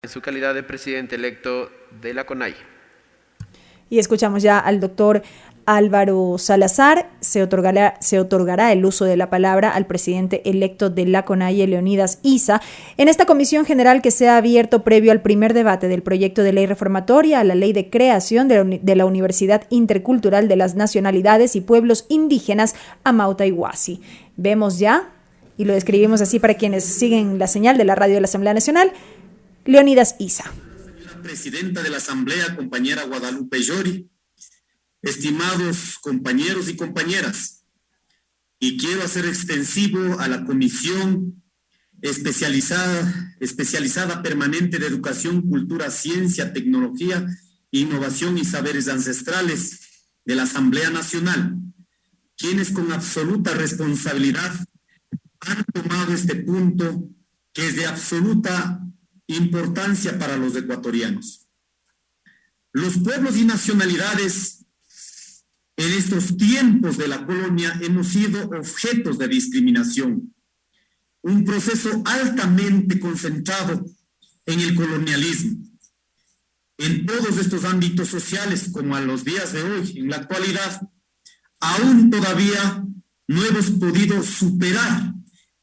en su calidad de presidente electo de la CONAIE. Y escuchamos ya al doctor Álvaro Salazar. Se otorgará el uso de la palabra al presidente electo de la CONAIE, Leonidas Issa, en esta comisión general que se ha abierto previo al primer debate del proyecto de ley reformatoria a la ley de creación de la Universidad Intercultural de las Nacionalidades y Pueblos Indígenas, Amauta Iguasi. Vemos ya, y lo describimos así para quienes siguen la señal de la radio de la Asamblea Nacional, Leonidas Issa. Presidenta de la Asamblea, compañera Guadalupe Llori, estimados compañeros y compañeras, y quiero hacer extensivo a la Comisión especializada permanente de Educación, Cultura, Ciencia, Tecnología, Innovación y Saberes Ancestrales de la Asamblea Nacional, quienes con absoluta responsabilidad han tomado este punto que es de absoluta importancia para los ecuatorianos. Los pueblos y nacionalidades en estos tiempos de la colonia hemos sido objetos de discriminación, un proceso altamente concentrado en el colonialismo. En todos estos ámbitos sociales, como a los días de hoy, en la actualidad, aún todavía no hemos podido superar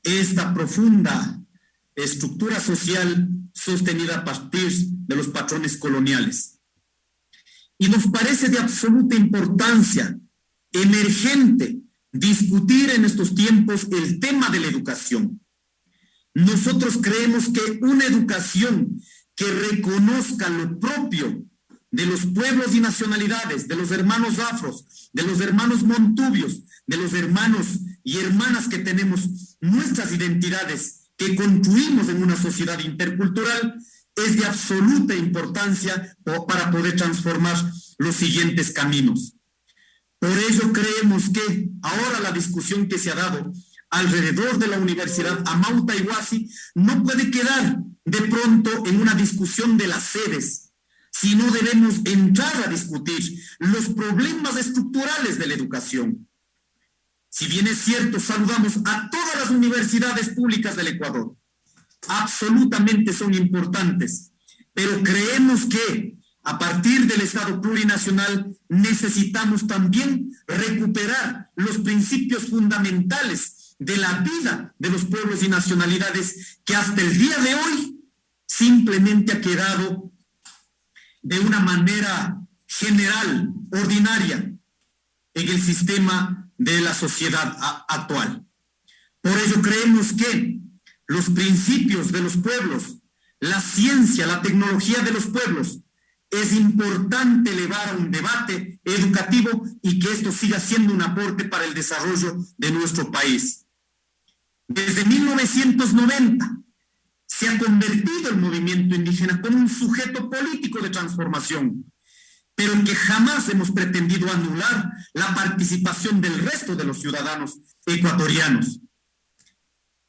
esta profunda estructura social sostenida a partir de los patrones coloniales. Y nos parece de absoluta importancia, emergente, discutir en estos tiempos el tema de la educación. Nosotros creemos que una educación que reconozca lo propio de los pueblos y nacionalidades, de los hermanos afros, de los hermanos montubios, de los hermanos y hermanas que tenemos nuestras identidades, que construimos en una sociedad intercultural, es de absoluta importancia para poder transformar los siguientes caminos. Por ello creemos que ahora la discusión que se ha dado alrededor de la Universidad Amauta Iguasi no puede quedar de pronto en una discusión de las sedes, sino debemos entrar a discutir los problemas estructurales de la educación. Si bien es cierto, saludamos a todas las universidades públicas del Ecuador, absolutamente son importantes, pero creemos que a partir del Estado plurinacional necesitamos también recuperar los principios fundamentales de la vida de los pueblos y nacionalidades que hasta el día de hoy simplemente ha quedado de una manera general, ordinaria, en el sistema de la sociedad actual. Por ello creemos que los principios de los pueblos, la ciencia, la tecnología de los pueblos, es importante elevar a un debate educativo y que esto siga siendo un aporte para el desarrollo de nuestro país. Desde 1990 se ha convertido el movimiento indígena como un sujeto político de transformación, pero que jamás hemos pretendido anular la participación del resto de los ciudadanos ecuatorianos.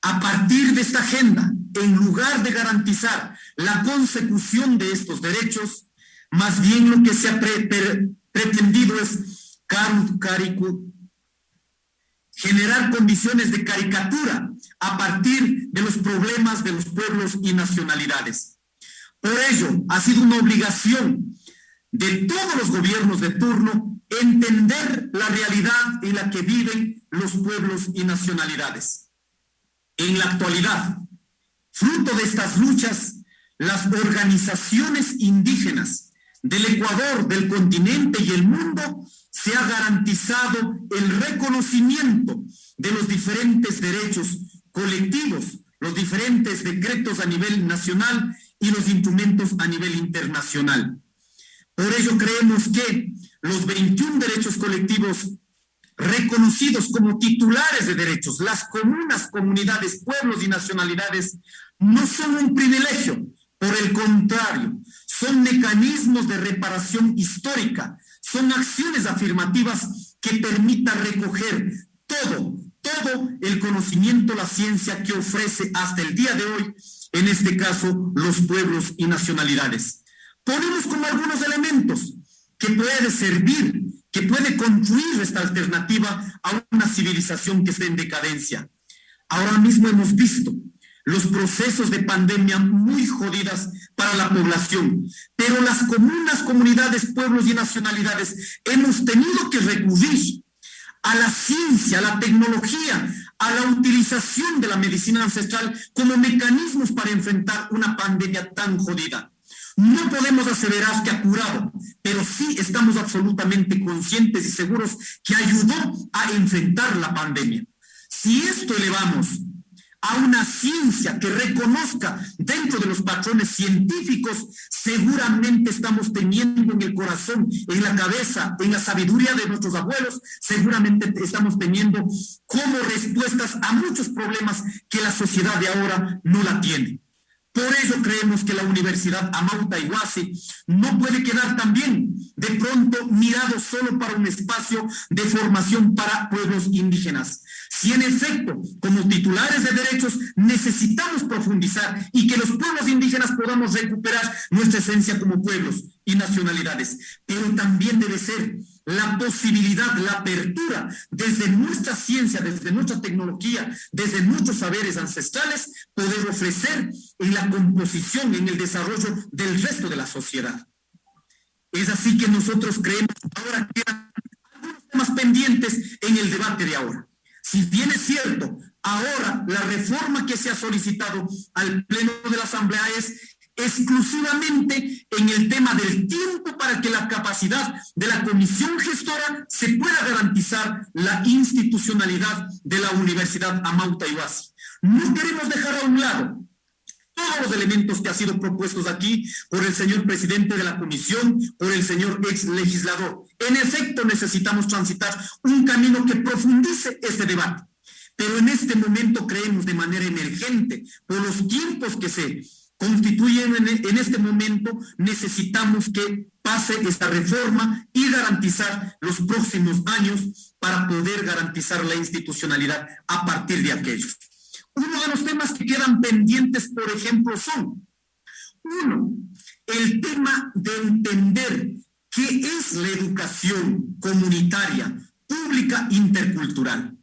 A partir de esta agenda, en lugar de garantizar la consecución de estos derechos, más bien lo que se ha pretendido es generar condiciones de caricatura a partir de los problemas de los pueblos y nacionalidades. Por ello, ha sido una obligación de todos los gobiernos de turno entender la realidad en la que viven los pueblos y nacionalidades. En la actualidad, fruto de estas luchas, las organizaciones indígenas del Ecuador, del continente y el mundo se ha garantizado el reconocimiento de los diferentes derechos colectivos, los diferentes decretos a nivel nacional y los instrumentos a nivel internacional. Por ello creemos que los 21 derechos colectivos reconocidos como titulares de derechos, las comunas, comunidades, pueblos y nacionalidades, no son un privilegio, por el contrario, son mecanismos de reparación histórica, son acciones afirmativas que permitan recoger todo el conocimiento, la ciencia que ofrece hasta el día de hoy, en este caso, los pueblos y nacionalidades. Ponemos como algunos elementos que puede servir, que puede construir esta alternativa a una civilización que esté en decadencia. Ahora mismo hemos visto los procesos de pandemia muy jodidas para la población, pero las comunas, comunidades, pueblos y nacionalidades hemos tenido que recurrir a la ciencia, a la tecnología, a la utilización de la medicina ancestral como mecanismos para enfrentar una pandemia tan jodida. No podemos aseverar que ha curado, pero sí estamos absolutamente conscientes y seguros que ayudó a enfrentar la pandemia. Si esto elevamos a una ciencia que reconozca dentro de los patrones científicos, seguramente estamos teniendo en el corazón, en la cabeza, en la sabiduría de nuestros abuelos, seguramente estamos teniendo como respuestas a muchos problemas que la sociedad de ahora no la tiene. Por ello creemos que la Universidad Amauta Iguazí no puede quedar también de pronto mirado solo para un espacio de formación para pueblos indígenas. Si en efecto, como titulares de derechos, necesitamos profundizar y que los pueblos indígenas podamos recuperar nuestra esencia como pueblos y nacionalidades, pero también debe ser la posibilidad, la apertura desde nuestra ciencia, desde nuestra tecnología, desde nuestros saberes ancestrales, poder ofrecer en la composición, en el desarrollo del resto de la sociedad. Es así que nosotros creemos que ahora quedan algunos temas pendientes en el debate de ahora. Si bien es cierto, ahora la reforma que se ha solicitado al Pleno de la Asamblea es exclusivamente en el tema del tiempo para que la capacidad de la comisión gestora se pueda garantizar la institucionalidad de la Universidad Amauta Iguazí. No queremos dejar a un lado todos los elementos que han sido propuestos aquí por el señor presidente de la comisión, por el señor ex legislador. En efecto, necesitamos transitar un camino que profundice este debate. Pero en este momento creemos de manera emergente, por los tiempos que se constituyen en este momento, necesitamos que pase esta reforma y garantizar los próximos años para poder garantizar la institucionalidad a partir de aquellos. Uno de los temas que quedan pendientes, por ejemplo, son, uno, el tema de entender qué es la educación comunitaria, pública, intercultural.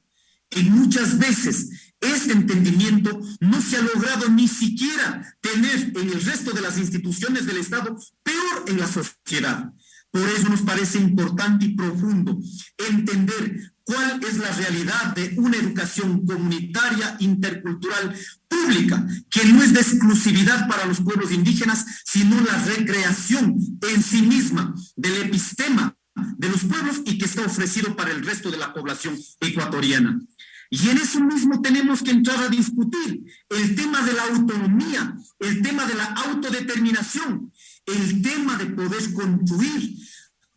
Y muchas veces este entendimiento no se ha logrado ni siquiera tener en el resto de las instituciones del Estado, peor en la sociedad. Por eso nos parece importante y profundo entender cuál es la realidad de una educación comunitaria, intercultural, pública, que no es de exclusividad para los pueblos indígenas, sino la recreación en sí misma del epistema de los pueblos y que está ofrecido para el resto de la población ecuatoriana. Y en eso mismo tenemos que entrar a discutir el tema de la autonomía, el tema de la autodeterminación, el tema de poder construir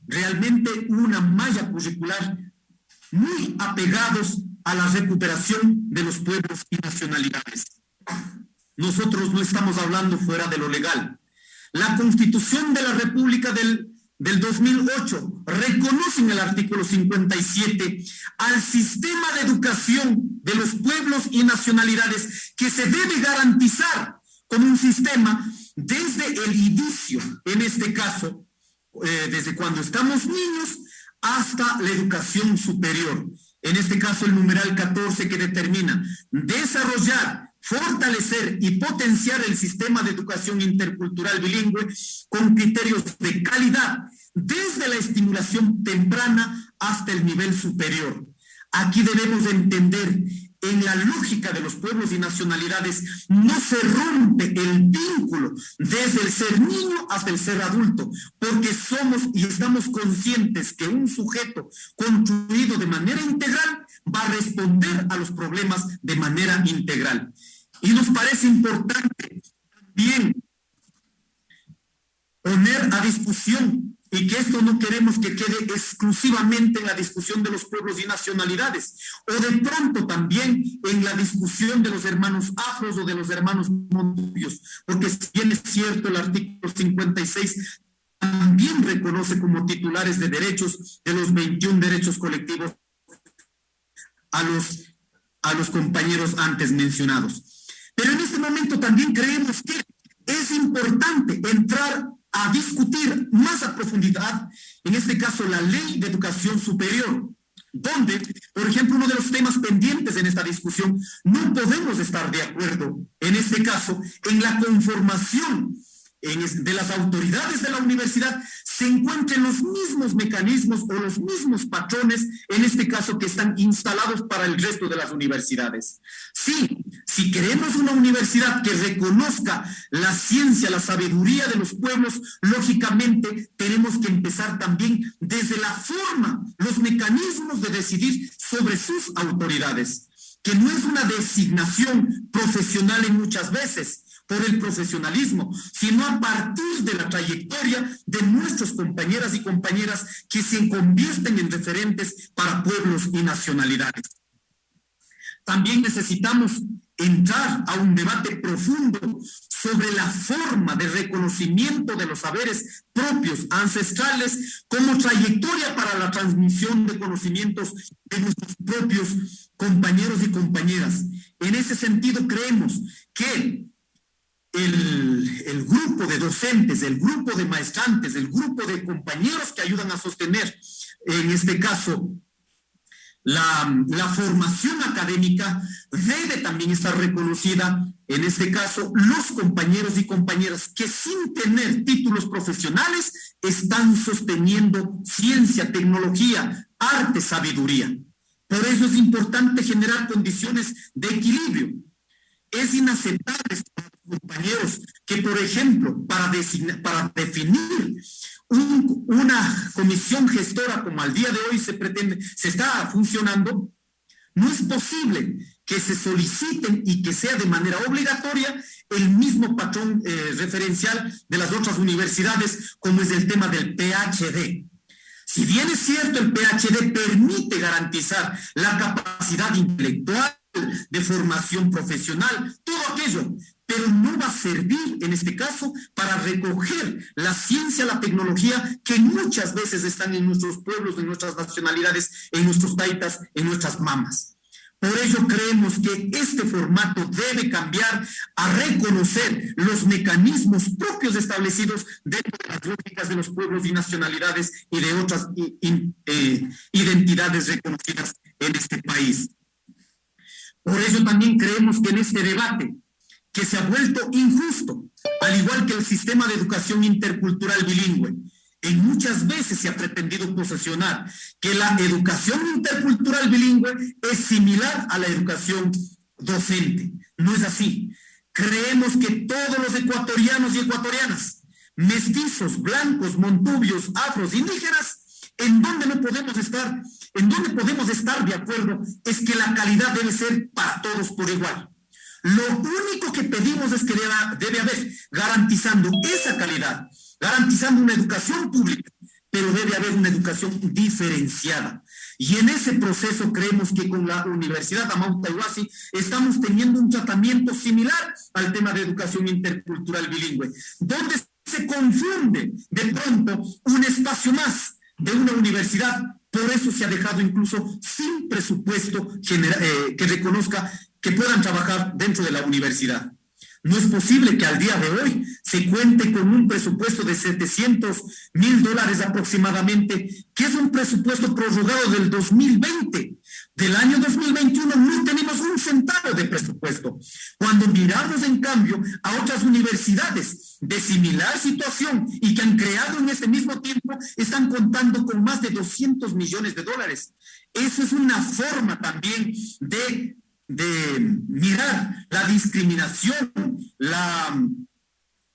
realmente una malla curricular muy apegados a la recuperación de los pueblos y nacionalidades. Nosotros no estamos hablando fuera de lo legal. La Constitución de la República del 2008 reconoce en el artículo 57 al sistema de educación de los pueblos y nacionalidades que se debe garantizar como un sistema desde el inicio, en este caso, desde cuando estamos niños hasta la educación superior. En este caso, el numeral 14 que determina desarrollar, fortalecer y potenciar el sistema de educación intercultural bilingüe con criterios de calidad, desde la estimulación temprana hasta el nivel superior. Aquí debemos de entender, en la lógica de los pueblos y nacionalidades, no se rompe el vínculo desde el ser niño hasta el ser adulto, porque somos y estamos conscientes que un sujeto construido de manera integral va a responder a los problemas de manera integral. Y nos parece importante también poner a discusión, y que esto no queremos que quede exclusivamente en la discusión de los pueblos y nacionalidades, o de pronto también en la discusión de los hermanos afros o de los hermanos montubios, porque si bien es cierto, el artículo 56 también reconoce como titulares de derechos de los 21 derechos colectivos a los compañeros antes mencionados. Pero en este momento también creemos que es importante entrar a discutir más a profundidad, en este caso, la Ley de Educación Superior, donde, por ejemplo, uno de los temas pendientes en esta discusión, no podemos estar de acuerdo, en este caso, en la conformación de las autoridades de la universidad se encuentren los mismos mecanismos o los mismos patrones, en este caso, que están instalados para el resto de las universidades. Sí, si queremos una universidad que reconozca la ciencia, la sabiduría de los pueblos, lógicamente tenemos que empezar también desde la forma, los mecanismos de decidir sobre sus autoridades, que no es una designación profesional en muchas veces, por el profesionalismo, sino a partir de la trayectoria de nuestros compañeras y compañeras que se convierten en referentes para pueblos y nacionalidades. También necesitamos entrar a un debate profundo sobre la forma de reconocimiento de los saberes propios, ancestrales, como trayectoria para la transmisión de conocimientos de nuestros propios compañeros y compañeras. En ese sentido, creemos que el grupo de docentes, el grupo de maestrantes, el grupo de compañeros que ayudan a sostener, en este caso, la formación académica debe también estar reconocida, en este caso, los compañeros y compañeras que sin tener títulos profesionales están sosteniendo ciencia, tecnología, arte, sabiduría. Por eso es importante generar condiciones de equilibrio. Es inaceptable, compañeros, que, por ejemplo, para definir una comisión gestora como al día de hoy se está funcionando, no es posible que se soliciten y que sea de manera obligatoria el mismo patrón referencial de las otras universidades, como es el tema del PhD. Si bien es cierto, el PhD permite garantizar la capacidad intelectual, de formación profesional, todo aquello, pero no va a servir en este caso para recoger la ciencia, la tecnología que muchas veces están en nuestros pueblos, en nuestras nacionalidades, en nuestros taitas, en nuestras mamas. Por ello creemos que este formato debe cambiar a reconocer los mecanismos propios establecidos dentro de las lógicas de los pueblos y nacionalidades y de otras identidades reconocidas en este país. Por ello también creemos que en este debate, que se ha vuelto injusto, al igual que el sistema de educación intercultural bilingüe, en muchas veces se ha pretendido posesionar que la educación intercultural bilingüe es similar a la educación docente. No es así. Creemos que todos los ecuatorianos y ecuatorianas, mestizos, blancos, montubios, afros, indígenas, en donde podemos estar de acuerdo es que la calidad debe ser para todos por igual. Lo único que pedimos es que debe haber, garantizando esa calidad, garantizando una educación pública, pero debe haber una educación diferenciada. Y en ese proceso creemos que con la Universidad Amauta Huasi estamos teniendo un tratamiento similar al tema de educación intercultural bilingüe, donde se confunde de pronto un espacio más de una universidad. Por eso se ha dejado incluso sin presupuesto que reconozca que puedan trabajar dentro de la universidad. No es posible que al día de hoy se cuente con un presupuesto de $700,000 aproximadamente, que es un presupuesto prorrogado del 2020. Del año 2021 no tenemos un centavo de presupuesto. Cuando miramos, en cambio, a otras universidades de similar situación y que han creado en este mismo tiempo, están contando con más de $200 millones. Eso es una forma también de mirar la discriminación,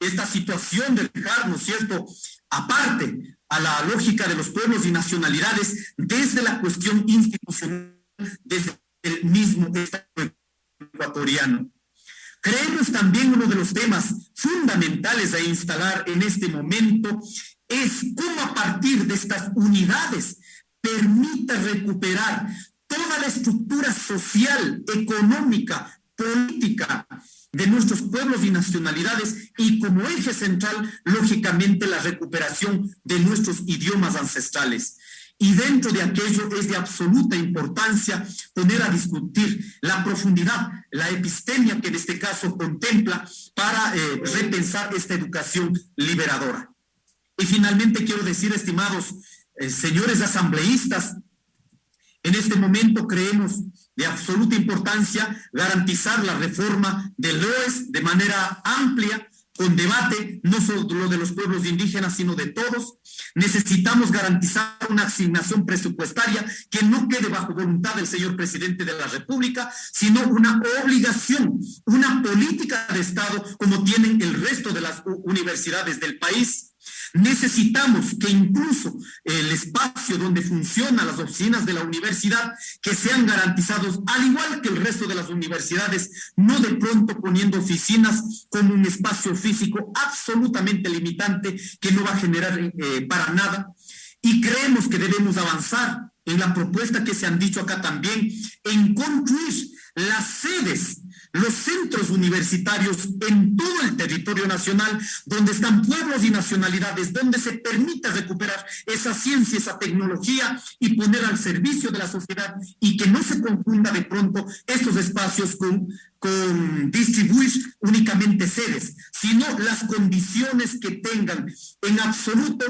esta situación de dejar, ¿no es cierto?, aparte a la lógica de los pueblos y nacionalidades desde la cuestión institucional, desde el mismo Estado ecuatoriano. Creemos también uno de los temas fundamentales a instalar en este momento es cómo a partir de estas unidades permita recuperar toda la estructura social, económica, política de nuestros pueblos y nacionalidades y como eje central, lógicamente, la recuperación de nuestros idiomas ancestrales. Y dentro de aquello es de absoluta importancia poner a discutir la profundidad, la epistemia que en este caso contempla para repensar esta educación liberadora. Y finalmente quiero decir, estimados señores asambleístas, en este momento creemos de absoluta importancia garantizar la reforma del LOES de manera amplia, con debate, no solo de los pueblos indígenas, sino de todos. Necesitamos garantizar una asignación presupuestaria que no quede bajo voluntad del señor presidente de la República, sino una obligación, una política de Estado como tienen el resto de las universidades del país. Necesitamos que incluso el espacio donde funcionan las oficinas de la universidad que sean garantizados, al igual que el resto de las universidades, no de pronto poniendo oficinas como un espacio físico absolutamente limitante que no va a generar para nada. Y creemos que debemos avanzar en la propuesta que se han dicho acá también, en construir las sedes, los centros universitarios en todo el territorio nacional, donde están pueblos y nacionalidades, donde se permita recuperar esa ciencia, esa tecnología y poner al servicio de la sociedad, y que no se confunda de pronto estos espacios con distribuir únicamente sedes, sino las condiciones que tengan en absoluto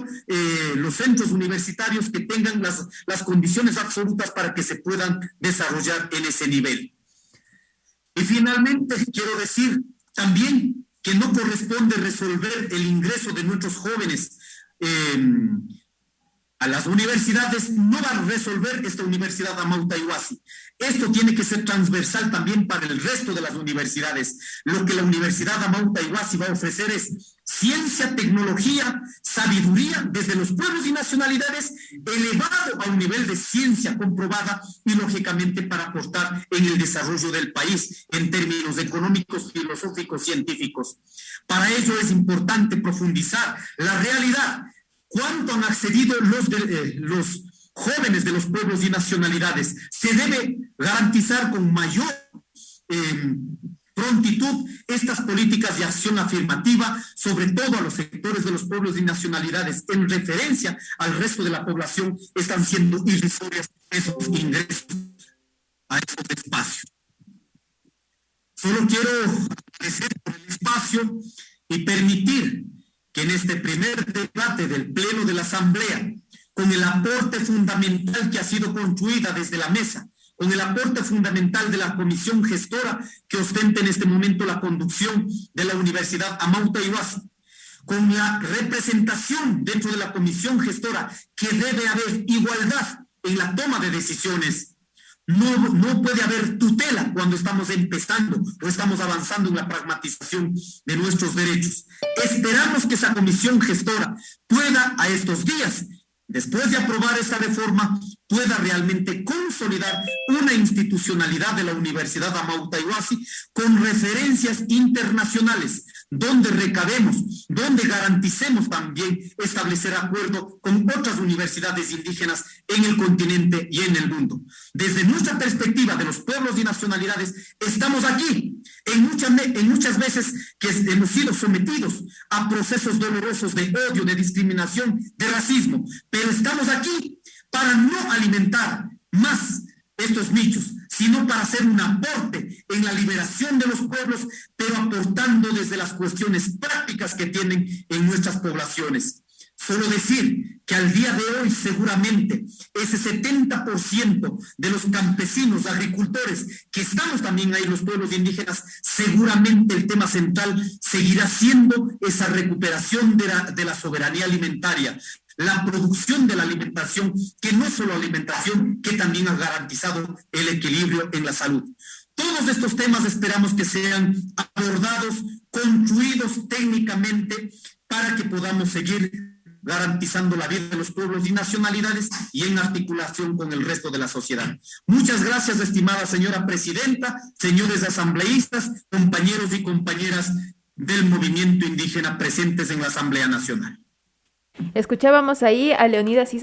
los centros universitarios, que tengan las condiciones absolutas para que se puedan desarrollar en ese nivel. Y finalmente quiero decir también que no corresponde resolver el ingreso de nuestros jóvenes a las universidades, no va a resolver esta universidad Amauta Iwasi. Esto tiene que ser transversal también para el resto de las universidades. Lo que la Universidad Amauta Iwasi va a ofrecer es ciencia, tecnología, sabiduría desde los pueblos y nacionalidades, elevado a un nivel de ciencia comprobada y lógicamente para aportar en el desarrollo del país en términos económicos, filosóficos, científicos. Para ello es importante profundizar la realidad. ¿Cuánto han accedido los jóvenes de los pueblos y nacionalidades? Se debe garantizar con mayor prontitud estas políticas de acción afirmativa, sobre todo a los sectores de los pueblos y nacionalidades. En referencia al resto de la población, están siendo irrisorias esos ingresos a esos espacios. Solo quiero agradecer por el espacio y permitir que en este primer debate del Pleno de la Asamblea, con el aporte fundamental que ha sido construida desde la mesa, con el aporte fundamental de la comisión gestora que ostenta en este momento la conducción de la Universidad Amauta Iwasi, con la representación dentro de la comisión gestora que debe haber igualdad en la toma de decisiones. No puede haber tutela cuando estamos empezando o estamos avanzando en la pragmatización de nuestros derechos. Esperamos que esa comisión gestora pueda a estos días, después de aprobar esta reforma, pueda realmente consolidar una institucionalidad de la Universidad Amauta Iwasi con referencias internacionales, donde recabemos, donde garanticemos también establecer acuerdo con otras universidades indígenas en el continente y en el mundo. Desde nuestra perspectiva de los pueblos y nacionalidades, estamos aquí en muchas veces que hemos sido sometidos a procesos dolorosos de odio, de discriminación, de racismo, pero estamos aquí para no alimentar más estos nichos, sino para hacer un aporte en la liberación de los pueblos, pero aportando desde las cuestiones prácticas que tienen en nuestras poblaciones. Solo decir que al día de hoy seguramente ese 70% de los campesinos, agricultores, que estamos también ahí los pueblos indígenas, seguramente el tema central seguirá siendo esa recuperación de la soberanía alimentaria, la producción de la alimentación, que no es solo alimentación, que también ha garantizado el equilibrio en la salud. Todos estos temas esperamos que sean abordados, construidos técnicamente, para que podamos seguir garantizando la vida de los pueblos y nacionalidades y en articulación con el resto de la sociedad. Muchas gracias, estimada señora presidenta, señores asambleístas, compañeros y compañeras del movimiento indígena presentes en la Asamblea Nacional. Escuchábamos ahí a Leonidas Issa,